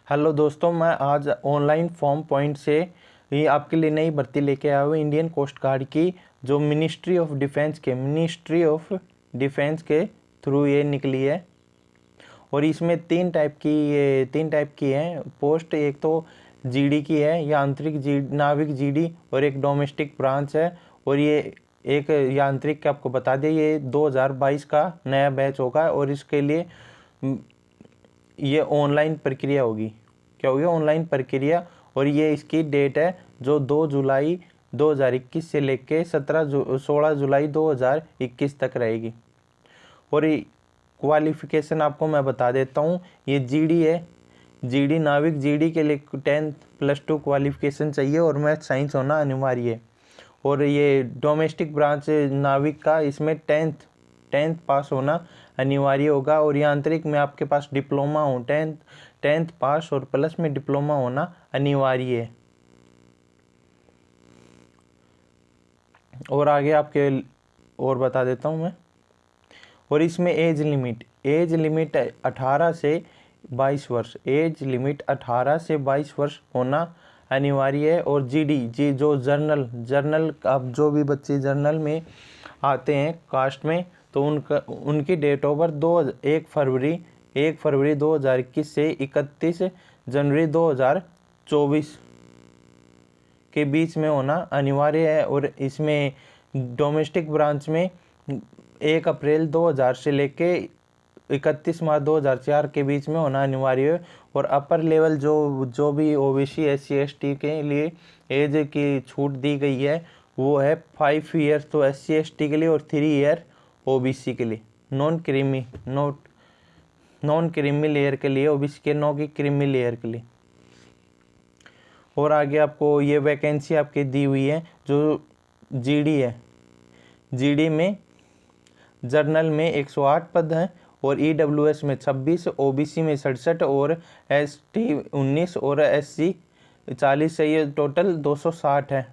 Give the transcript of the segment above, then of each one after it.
Hello दोस्तों, मैं आज ऑनलाइन फॉर्म पॉइंट से ही आपके लिए नई भर्ती लेके आया हूँ। इंडियन कोस्ट गार्ड की जो मिनिस्ट्री ऑफ डिफेंस के थ्रू ये निकली है। और इसमें तीन टाइप की है पोस्ट। एक तो जीडी की है, नाविक जीडी, और एक डोमेस्टिक ब्रांच है। और ये एक यांत्रिक के आपको बता दें, ये 2022 का नया बैच होगा और इसके लिए ये ऑनलाइन प्रक्रिया होगी। क्या होगी? ऑनलाइन प्रक्रिया। और ये इसकी डेट है जो 2 जुलाई 2021 से लेके 16 जुलाई 2021 तक रहेगी। और क्वालिफिकेशन आपको मैं बता देता हूँ। ये जीडी है, जीडी नाविक जीडी के लिए 10+2 क्वालिफिकेशन चाहिए और मैथ साइंस होना अनिवार्य है। और ये डोमेस्टिक ब्रांच नाविक का, इसमें 10th पास होना अनिवार्य होगा। और यांत्रिक में आपके पास डिप्लोमा हो, 10th पास और प्लस में डिप्लोमा होना अनिवार्य है। और आगे आपके और बता देता हूँ मैं। और इसमें एज लिमिट 18 से 22 वर्ष, एज लिमिट 18 से 22 वर्ष होना अनिवार्य है। और जी जो जर्नल अब जो भी बच्चे जर्नल में आते हैं कास्ट में, तो उनकी डेट ऑफ बर्थ 1 फरवरी 2021 से 31 जनवरी 2024 के बीच में होना अनिवार्य है। और इसमें डोमेस्टिक ब्रांच में 1 अप्रैल 2000 से लेके 31 मार्च 2004 के बीच में होना अनिवार्य है। और अपर लेवल जो भी ओबीसी SC ST के लिए एज की छूट दी गई है वो है 5 ईयर्स तो SC ST के लिए और 3 ईयर ओबीसी के लिए, नॉन क्रीमी लेयर के लिए, ओबीसी के नो की क्रीमी लेयर के लिए। और आगे आपको ये वैकेंसी आपकी दी हुई है। जो जीडी है, जीडी में जर्नल में 108 पद हैं और EWS में 26, ओबीसी में 67 और ST 19 और SC 40 है। ये टोटल 260 है,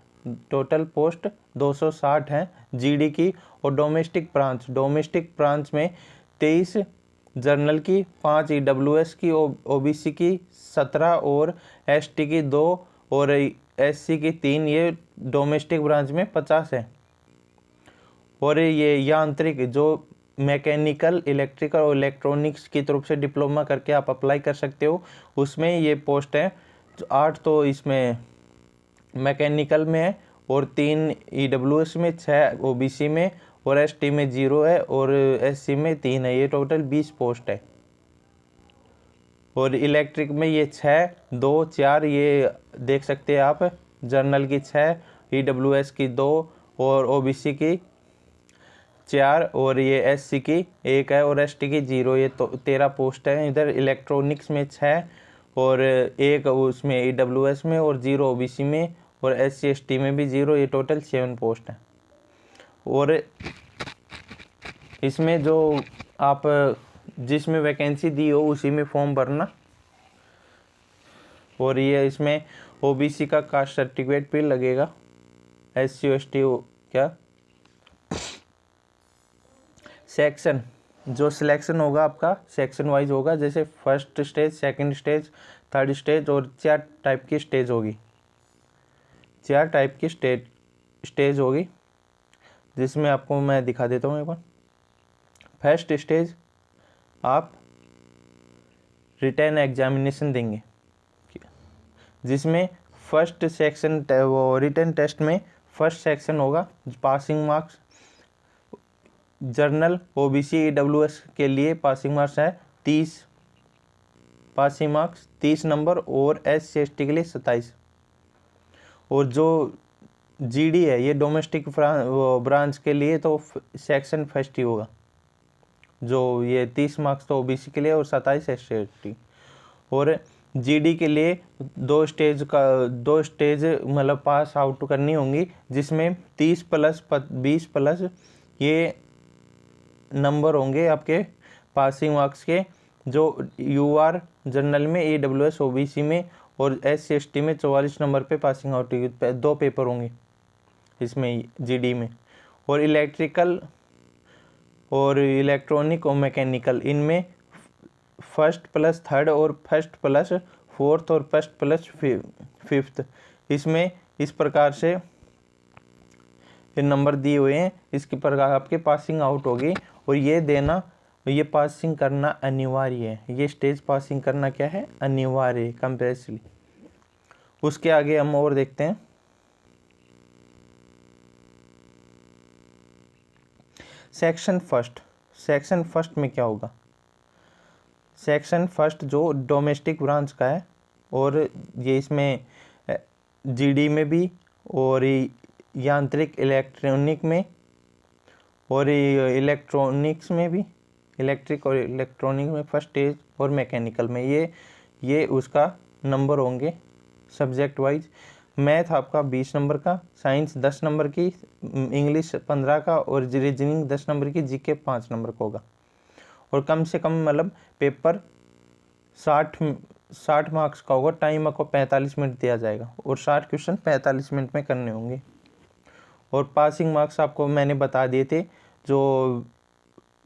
टोटल पोस्ट 260 हैं जीडी की। और डोमेस्टिक ब्रांच में 23 जर्नल की, 5 EWS की, ओबीसी की 17 और ST की 2 और SC की 3। ये डोमेस्टिक ब्रांच में 50 है। और ये यांत्रिक जो मैकेनिकल, इलेक्ट्रिकल और इलेक्ट्रॉनिक्स की तरफ से डिप्लोमा करके आप अप्लाई कर सकते हो, उसमें ये पोस्ट है। 8 तो इसमें मैकेनिकल में है और 3 EWS में, 6 ओबीसी में और ST में 0 है और SC में 3 है। ये टोटल 20 पोस्ट है। और इलेक्ट्रिक में ये 6, 2, 4 ये देख सकते हैं आप। जर्नल की 6, EWS की 2 और ओबीसी की 4 और ये SC की 1 है और ST की 0। ये तो 13 पोस्ट है। इधर इलेक्ट्रॉनिक्स में 6 और 1 उसमें EWS में और 0 ओबीसी में और SC ST में भी 0। ये टोटल 7 पोस्ट है। और इसमें जो आप जिसमें वैकेंसी दी हो उसी में फॉर्म भरना। और ये इसमें ओबीसी का कास्ट सर्टिफिकेट भी लगेगा। SC ST क्या सेक्शन जो सिलेक्शन होगा आपका सेक्शन वाइज होगा, जैसे first stage, second stage, third stage और 4 टाइप की स्टेज होगी। 4 टाइप की स्टेज होगी, जिसमें आपको मैं दिखा देता हूँ एक बार। फर्स्ट स्टेज आप रिटन एग्जामिनेशन देंगे, जिसमें फर्स्ट सेक्शन वो रिटन टेस्ट में फर्स्ट सेक्शन होगा, passing marks. Journal, OBC, EWS के लिए पासिंग मार्क्स है 30 पासिंग मार्क्स, 30 नंबर और SC ST के लिए 27। और जो जीडी है ये डोमेस्टिक ब्रांच के लिए तो सेक्शन फर्स्ट ही होगा। जो ये 30 मार्क्स तो ओबीसी के लिए और 27 SC ST। और जीडी के लिए 2 स्टेज मतलब पास आउट करनी होंगी, जिसमें 30 प्लस 20 प्लस ये नंबर होंगे आपके पासिंग मार्क्स के। जो UR जर्नल में, EWS ओबीसी में और SC ST में 44 नंबर पे पासिंग आउट की 2 पेपर होंगे इसमें जीडी में। और इलेक्ट्रिकल और इलेक्ट्रॉनिक और मैकेनिकल, इनमें फर्स्ट प्लस थर्ड और फर्स्ट प्लस फोर्थ और फर्स्ट प्लस फिफ्थ, इसमें इस प्रकार से ये नंबर दिए हुए हैं, इसके प्रकार आपके पासिंग आउट होगी। और ये देना, ये पासिंग करना अनिवार्य है, ये स्टेज पासिंग करना क्या है, अनिवार्य कंपल्सरी। उसके आगे हम और देखते हैं। सेक्शन फर्स्ट, सेक्शन फर्स्ट में क्या होगा, सेक्शन फर्स्ट जो डोमेस्टिक ब्रांच का है, और ये इसमें जीडी में भी और यांत्रिक इलेक्ट्रॉनिक में और इलेक्ट्रॉनिक्स में भी, इलेक्ट्रिक और इलेक्ट्रॉनिक में फर्स्ट स्टेज, और मैकेनिकल में ये उसका नंबर होंगे सब्जेक्ट वाइज। मैथ आपका 20 नंबर का, साइंस 10 नंबर की, इंग्लिश 15 का, और रीजनिंग 10 नंबर की, जीके 5 नंबर का होगा। और कम से कम मतलब पेपर 60 मार्क्स का होगा। टाइम आपको 45 मिनट दिया जाएगा और 60 क्वेश्चन 45 मिनट में करने होंगे। और पासिंग मार्क्स आपको मैंने बता दिए थे, जो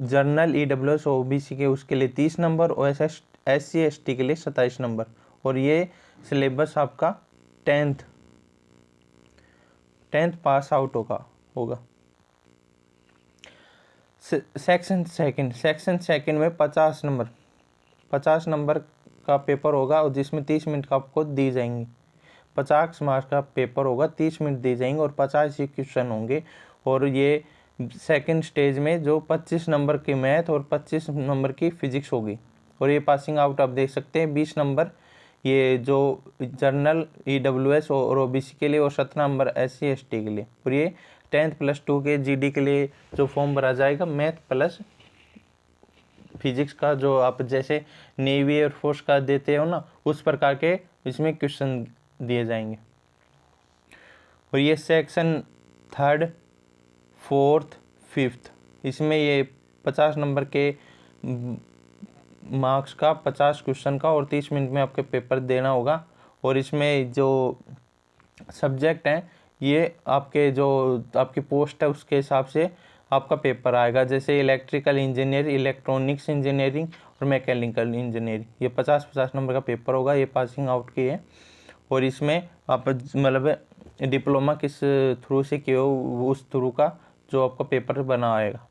जर्नल EWS OBC के उसके लिए 30 नंबर, और SC ST के लिए 27 नंबर। और ये सिलेबस आपका 10th पास आउट होगा। सेक्शन सेकंड में 50 नंबर का पेपर होगा, और जिसमें 30 मिनट का आपको दी जाएंगी। 50 मार्क्स का पेपर होगा, 30 मिनट दिए जाएंगे और 50 ही क्वेश्चन होंगे। और ये सेकंड स्टेज में जो 25 नंबर की मैथ और 25 नंबर की फिजिक्स होगी। और ये पासिंग आउट आप देख सकते हैं 20 नंबर ये जो जर्नल EWS और OBC के लिए, और 17 नंबर SC ST के लिए। और ये 10th प्लस 2 के GD के लिए जो फॉर्म भरा जाएगा, मैथ प्लस फिजिक्स का, जो आप जैसे नेवी एयरफोर्स का देते हो ना, उस प्रकार के इसमें क्वेश्चन दिए जाएंगे। और ये सेक्शन थर्ड, फोर्थ, फिफ्थ, इसमें ये 50 नंबर के मार्क्स का 50 क्वेश्चन का और 30 मिनट में आपके पेपर देना होगा। और इसमें जो सब्जेक्ट हैं, ये आपके जो आपकी पोस्ट है उसके हिसाब से आपका पेपर आएगा। जैसे इलेक्ट्रिकल इंजीनियर, इलेक्ट्रॉनिक्स इंजीनियरिंग और मैकेनिकल इंजीनियरिंग, ये 50-50 नंबर का पेपर होगा। ये पासिंग आउट की है। और इसमें आप मतलब डिप्लोमा किस थ्रू से किए हो, उस थ्रू का जो आपका पेपर बना आएगा।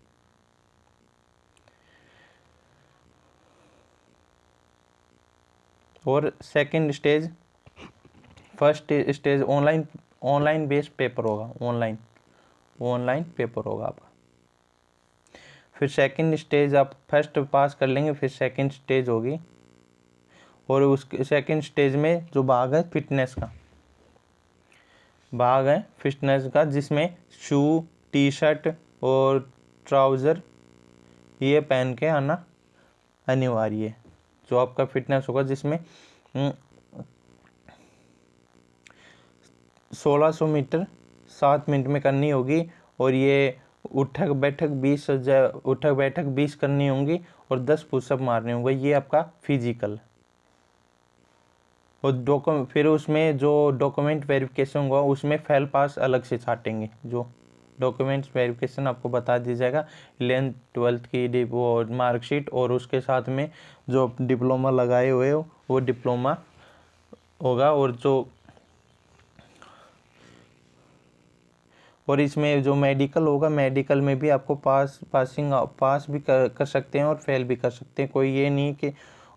और second stage, first stage online based paper होगा, ऑनलाइन पेपर होगा आपका। फिर सेकंड स्टेज आप फर्स्ट पास कर लेंगे, फिर सेकंड स्टेज होगी। और उस सेकंड स्टेज में जो भाग है फिटनेस का, जिसमें शू, टी शर्ट और ट्राउज़र ये पहन के आना अनिवार्य है। जो आपका फिटनेस होगा, जिसमें 1600 मीटर 7 मिनट में करनी होगी। और ये उठक बैठक 20 करनी होंगी और 10 पुशअप मारने होंगे। ये आपका फिजिकल। और फिर उसमें जो डॉक्यूमेंट वेरिफिकेशन होगा, उसमें फेल पास अलग से छाटेंगे। जो डॉक्यूमेंट्स वेरिफिकेशन आपको बता दी जाएगा, 11th 12th की वो मार्कशीट, और उसके साथ में जो डिप्लोमा लगाए हुए हो वो डिप्लोमा होगा। और इसमें जो मेडिकल होगा, मेडिकल में भी आपको पास भी कर सकते हैं और फेल भी कर सकते हैं। कोई ये नहीं कि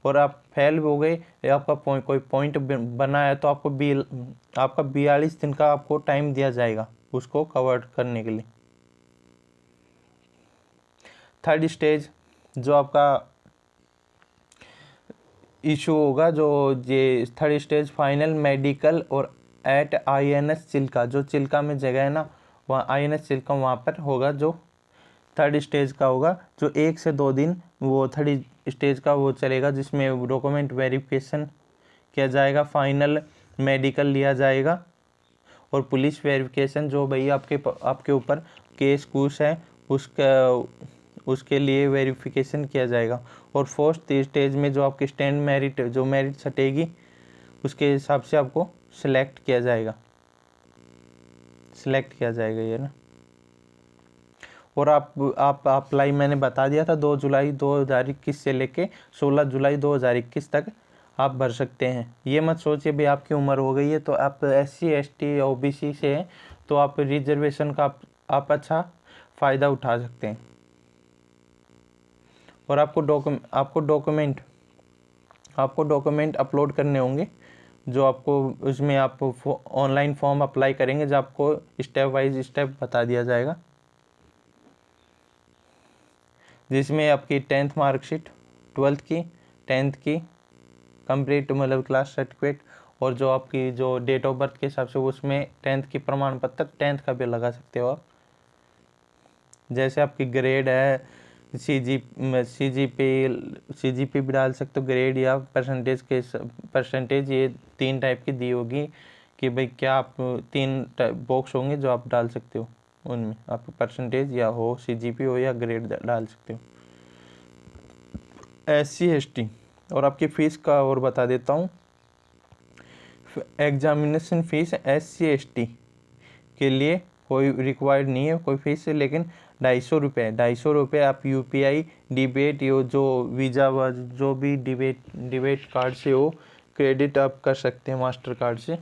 और आप फेल हो गए, आपका कोई पॉइंट बना है तो आपका 42 दिन का आपको टाइम दिया जाएगा उसको कवर करने के लिए। थर्ड स्टेज जो आपका इशू होगा, जो ये थर्ड स्टेज फाइनल मेडिकल और एट INS चिल्का, जो चिल्का में जगह है ना, वहाँ INS चिल्का वहाँ पर होगा, जो थर्ड स्टेज का होगा। जो 1 से 2 दिन वो थर्ड स्टेज का वो चलेगा, जिसमें डॉक्यूमेंट वेरिफिकेशन किया जाएगा, फाइनल मेडिकल लिया जाएगा और पुलिस वेरिफिकेशन, जो भाई आपके ऊपर केस कूस है उसके लिए वेरिफिकेशन किया जाएगा। और फोर्थ स्टेज में जो आपकी स्टैंड मेरिट, जो मेरिट छटेगी उसके हिसाब से आपको सिलेक्ट किया जाएगा ये ना। और आप अप्लाई मैंने बता दिया था 2 जुलाई 2021 से लेके 16 जुलाई 2021 तक आप भर सकते हैं। ये मत सोचिए भाई आपकी उम्र हो गई है तो आप SC ST OBC से हैं तो आप रिजर्वेशन का आप अच्छा फ़ायदा उठा सकते हैं। और आपको डॉक्यूमेंट अपलोड करने होंगे, जो आपको उसमें आप ऑनलाइन फॉर्म अप्लाई करेंगे, जो आपको स्टेप वाइज स्टेप बता दिया जाएगा, जिसमें आपकी 10th मार्कशीट, 12th की, 10th की कंप्लीट मतलब क्लास सर्टिफिकेट, और जो आपकी जो डेट ऑफ बर्थ के हिसाब से उसमें 10th की प्रमाण पत्र, 10th का भी लगा सकते हो आप। जैसे आपकी ग्रेड है, CGP भी डाल सकते हो, ग्रेड या परसेंटेज, ये 3 टाइप की दी होगी कि भाई क्या आप 3 बॉक्स होंगे जो आप डाल सकते हो, उनमें आप परसेंटेज या हो, CGP हो या ग्रेड डाल सकते हो। SC ST और आपकी फ़ीस का और बता देता हूँ। एग्जामिनेशन फ़ीस SC ST के लिए कोई रिक्वायर्ड नहीं है कोई फीस, लेकिन 250 रुपये आप UPI डिबेट यो जो वीज़ा व जो भी डिबेट कार्ड से हो क्रेडिट आप कर सकते हैं मास्टर कार्ड से।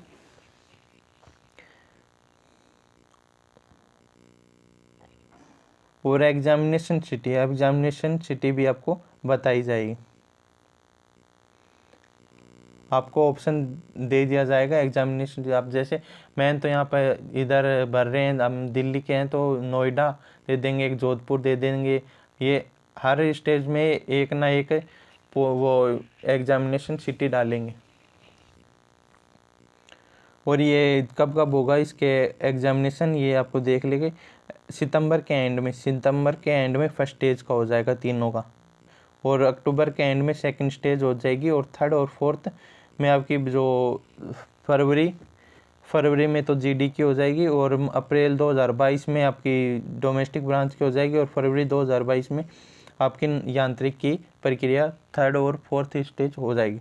और एग्जामिनेशन सिटी भी आपको बताई जाएगी। आपको ऑप्शन दे दिया जाएगा एग्जामिनेशन, आप जैसे मैं तो यहाँ पर इधर भर रहे हैं, हम दिल्ली के हैं तो नोएडा दे देंगे, एक जोधपुर दे देंगे। ये हर स्टेज में एक ना एक वो एग्जामिनेशन सिटी डालेंगे। और ये कब कब होगा इसके एग्जामिनेशन, ये आपको देख लेंगे सितंबर के एंड में फर्स्ट स्टेज का हो जाएगा तीनों का, और अक्टूबर के एंड में सेकंड स्टेज हो जाएगी, और थर्ड और फोर्थ में आपकी जो फरवरी में तो GD की हो जाएगी, और अप्रैल 2022 में आपकी डोमेस्टिक ब्रांच की हो जाएगी, और फरवरी 2022 में आपकी यांत्रिक की प्रक्रिया थर्ड और फोर्थ स्टेज हो जाएगी।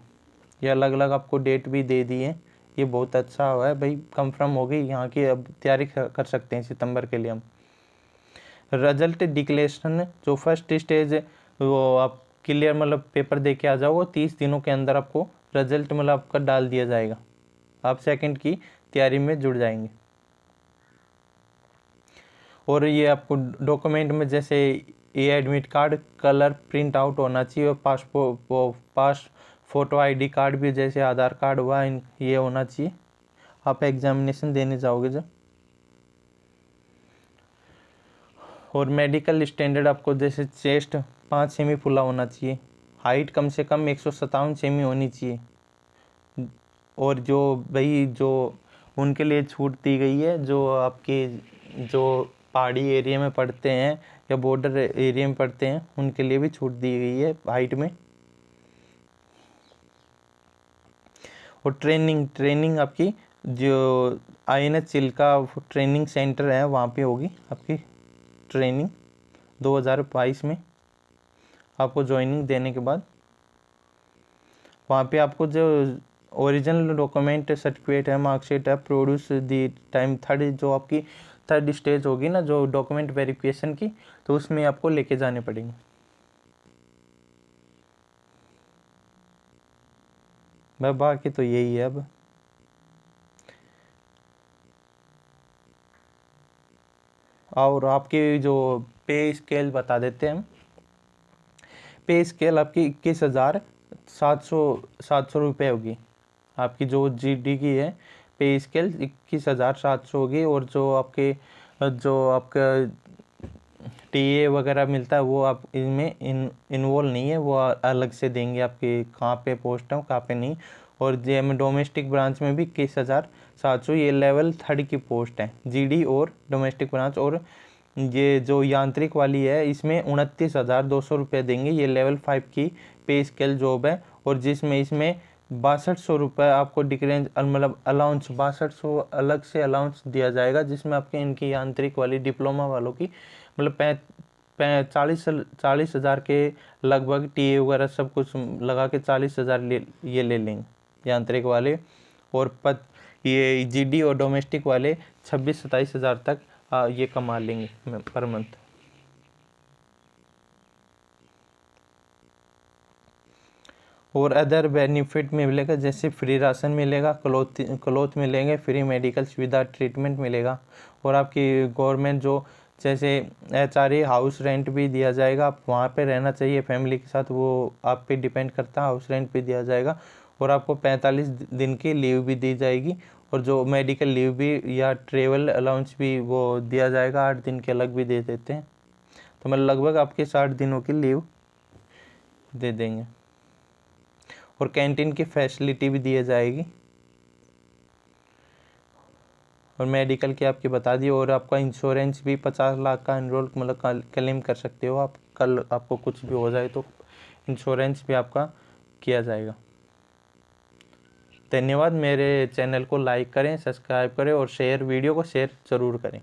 ये अलग अलग आपको डेट भी दे दी है, ये बहुत अच्छा हुआ है भाई, कंफर्म हो गई यहाँ की, अब तैयारी कर सकते हैं सितंबर के लिए हम। रिजल्ट डिक्लेरेशन जो फर्स्ट स्टेज वो आप क्लियर मतलब पेपर दे के आ जाओगे, 30 दिनों के अंदर आपको रिजल्ट मतलब आपका डाल दिया जाएगा, आप सेकंड की तैयारी में जुड़ जाएंगे। और ये आपको डॉक्यूमेंट में जैसे ये admit card colour print out होना चाहिए, और पास फोटो ID कार्ड भी जैसे आधार कार्ड हुआ ये होना चाहिए, आप एग्जामिनेशन देने जाओगे जब। और मेडिकल स्टैंडर्ड आपको जैसे चेस्ट 5 सेमी फुला होना चाहिए, हाइट कम से कम 157 सेमी होनी चाहिए। और जो भाई जो उनके लिए छूट दी गई है जो आपके जो पहाड़ी एरिया में पढ़ते हैं या बॉर्डर एरिया में पढ़ते हैं, उनके लिए भी छूट दी गई है हाइट में। और ट्रेनिंग आपकी जो INH चिल्का ट्रेनिंग सेंटर है वहाँ पे होगी आपकी ट्रेनिंग 2022 में, आपको ज्वाइनिंग देने के बाद वहाँ पे आपको जो ओरिजिनल डॉक्यूमेंट सर्टिफिकेट है, मार्कशीट है, प्रोड्यूस दी टाइम थर्ड, जो आपकी थर्ड स्टेज होगी ना जो डॉक्यूमेंट वेरिफिकेशन की, तो उसमें आपको लेके जाने पड़ेंगे। भाई बाकी तो यही है। अब और आपकी जो पे स्केल बता देते हैं हम। पे स्केल आपकी 21,700 रुपये होगी, आपकी जो GD की है पे स्केल 21,700 होगी। और जो आपका TA वगैरह मिलता है वो आप इनमें इन्वॉल्व नहीं है, वो अलग से देंगे आपके कहाँ पे पोस्ट है कहाँ पे नहीं। और डोमेस्टिक ब्रांच में भी 21,700, ये लेवल 3 की पोस्ट है GD और डोमेस्टिक ब्रांच। और ये जो यांत्रिक वाली है इसमें 29,200 रुपये देंगे, ये लेवल 5 की पे स्केल जॉब है। और जिसमें इसमें 6200 रुपये आपको डिक्रेंज मतलब अलाउंस 6200 अलग से अलाउंस दिया जाएगा, जिसमें आपके इनकी यांत्रिक वाली डिप्लोमा वालों की मतलब 40,000 के लगभग TA वगैरह सब कुछ लगा के 40,000 ये ले लेंगे यांत्रिक वाले। और ये GD और डोमेस्टिक वाले 26-27,000 तक ये कमा लेंगे पर मंथ। और अदर बेनिफिट मिलेगा, जैसे फ्री राशन मिलेगा, क्लोथ मिलेंगे, फ्री मेडिकल सुविधा ट्रीटमेंट मिलेगा, और आपकी गवर्नमेंट जो जैसे HRA हाउस रेंट भी दिया जाएगा। आप वहाँ पे रहना चाहिए फैमिली के साथ, वो आप पे डिपेंड करता है, हाउस रेंट भी दिया जाएगा। और आपको 45 दिन की लीव भी दी जाएगी, और जो मेडिकल लीव भी या ट्रेवल अलाउंस भी वो दिया जाएगा, 8 दिन के अलग भी दे देते हैं। तो मतलब लगभग आपके 60 दिनों की लीव दे देंगे, और कैंटीन की फैसिलिटी भी दी जाएगी, और मेडिकल की आपकी बता दी। और आपका इंश्योरेंस भी 50 लाख का एनरोल मतलब क्लेम कर सकते हो आप, कल आपको कुछ भी हो जाए तो इंश्योरेंस भी आपका किया जाएगा। धन्यवाद। मेरे चैनल को लाइक करें, सब्सक्राइब करें, और वीडियो को शेयर ज़रूर करें।